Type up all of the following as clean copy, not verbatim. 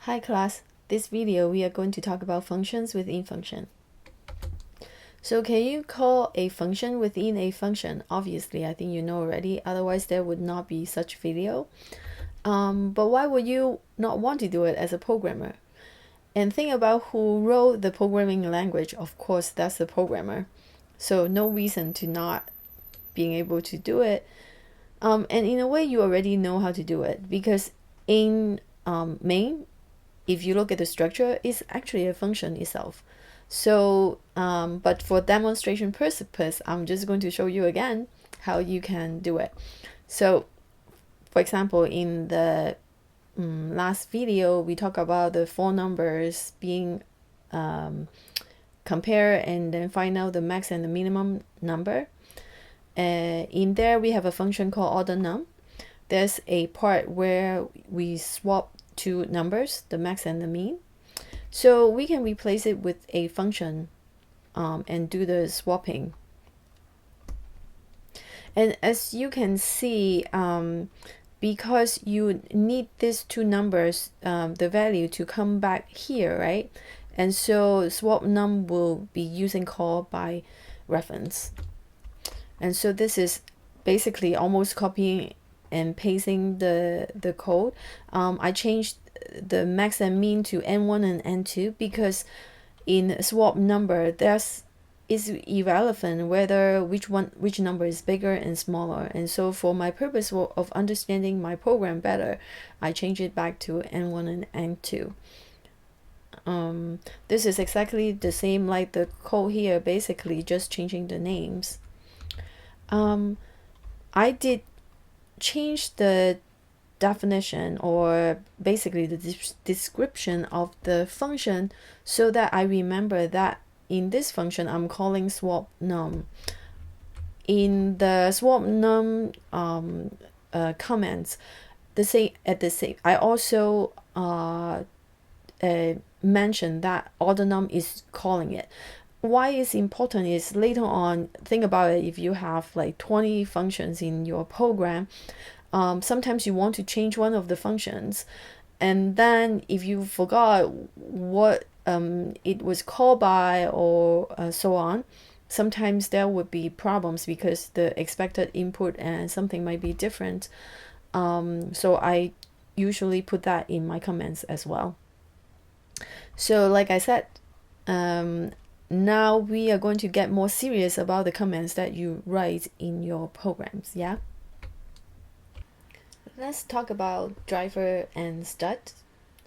Hi class, this video we are going to talk about functions within function. So can you call a function within a function? Obviously, I think you know already, otherwise there would not be such video. But why would you not want to do it as a programmer? And think about who wrote the programming language. Of course, that's the programmer. So no reason to not being able to do it. And in a way, you already know how to do it because in main, if you look at the structure, it's actually a function itself. So, but for demonstration purpose, I'm just going to show you again how you can do it. So, for example, in the last video, we talked about the four numbers being compared and then find out the max and the minimum number. In there, we have a function called order num. There's a part where we swap two numbers, the max and the mean. So we can replace it with a function and do the swapping. And as you can see, because you need these two numbers, the value to come back here, right? And so swap num will be using call by reference. And so this is basically almost copying and pasting the code. I changed the max and mean to n1 and n2 because in swap number is irrelevant whether which number is bigger and smaller. And so for my purpose of understanding my program better, I change it back to n1 and n2. This is exactly the same like the code here, basically just changing the names. I did change the definition or basically the description of the function so that I remember that in this function I'm calling swap num. In the swap num comments, I also mentioned that order num is calling it. Why it's important is later on, think about it, if you have like 20 functions in your program, sometimes you want to change one of the functions, and then if you forgot what it was called by or so on, sometimes there would be problems because the expected input and something might be different. So I usually put that in my comments as well. So like I said, now we are going to get more serious about the comments that you write in your programs, yeah? Let's talk about driver and stud.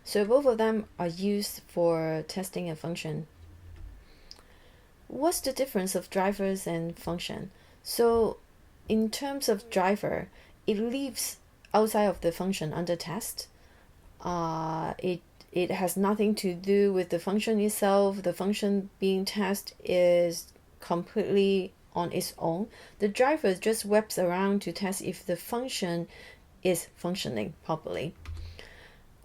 So both of them are used for testing a function. What's the difference of drivers and function? So in terms of driver, it lives outside of the function under test. It has nothing to do with the function itself. The function being tested is completely on its own. The driver just wraps around to test if the function is functioning properly.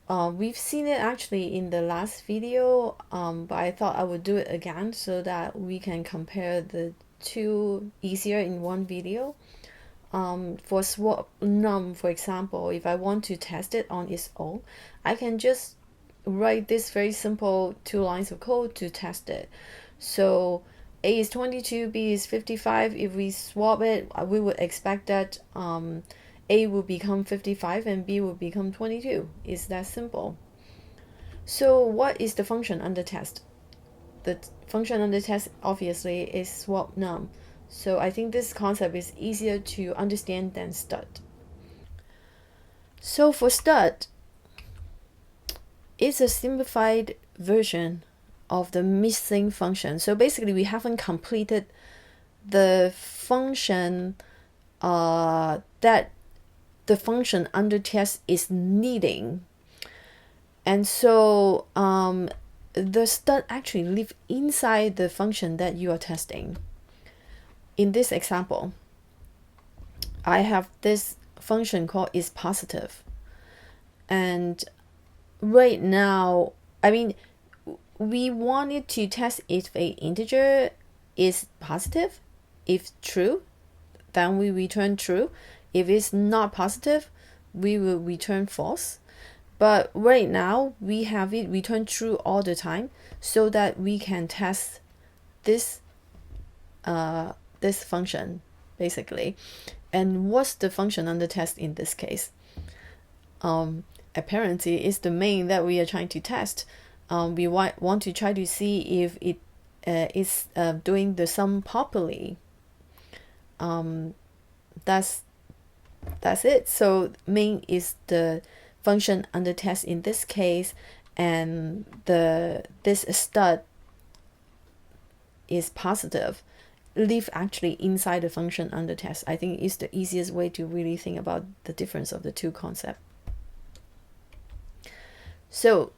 We've seen it actually in the last video, but I thought I would do it again so that we can compare the two easier in one video. For swap num, for example, if I want to test it on its own, I can just write this very simple 2 lines of code to test it. So A is 22, B is 55. If we swap it, we would expect that A will become 55 and B will become 22. It's that simple. So what is the function under test? The function under test obviously is swap num. So I think this concept is easier to understand than stud. So for stud, it's a simplified version of the missing function. So basically we haven't completed the function that the function under test is needing. And so the stud actually lives inside the function that you are testing. In this example, I have this function called isPositive. And right now, I mean, we wanted to test if an integer is positive. If true, then we return true. If it's not positive, we will return false. But right now we have it return true all the time so that we can test this this function basically. And what's the function under test in this case? Apparently is the main that we are trying to test. We want to try to see if it is doing the sum properly. That's it. So main is the function under test in this case, and this stud is positive. Leave actually inside the function under test. I think is the easiest way to really think about the difference of the two concepts. So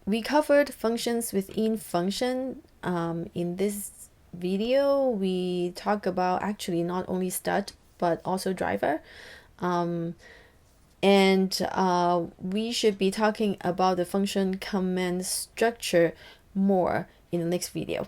we covered functions within function. In this video, we talk about actually not only stud but also driver. And we should be talking about the function command structure more in the next video.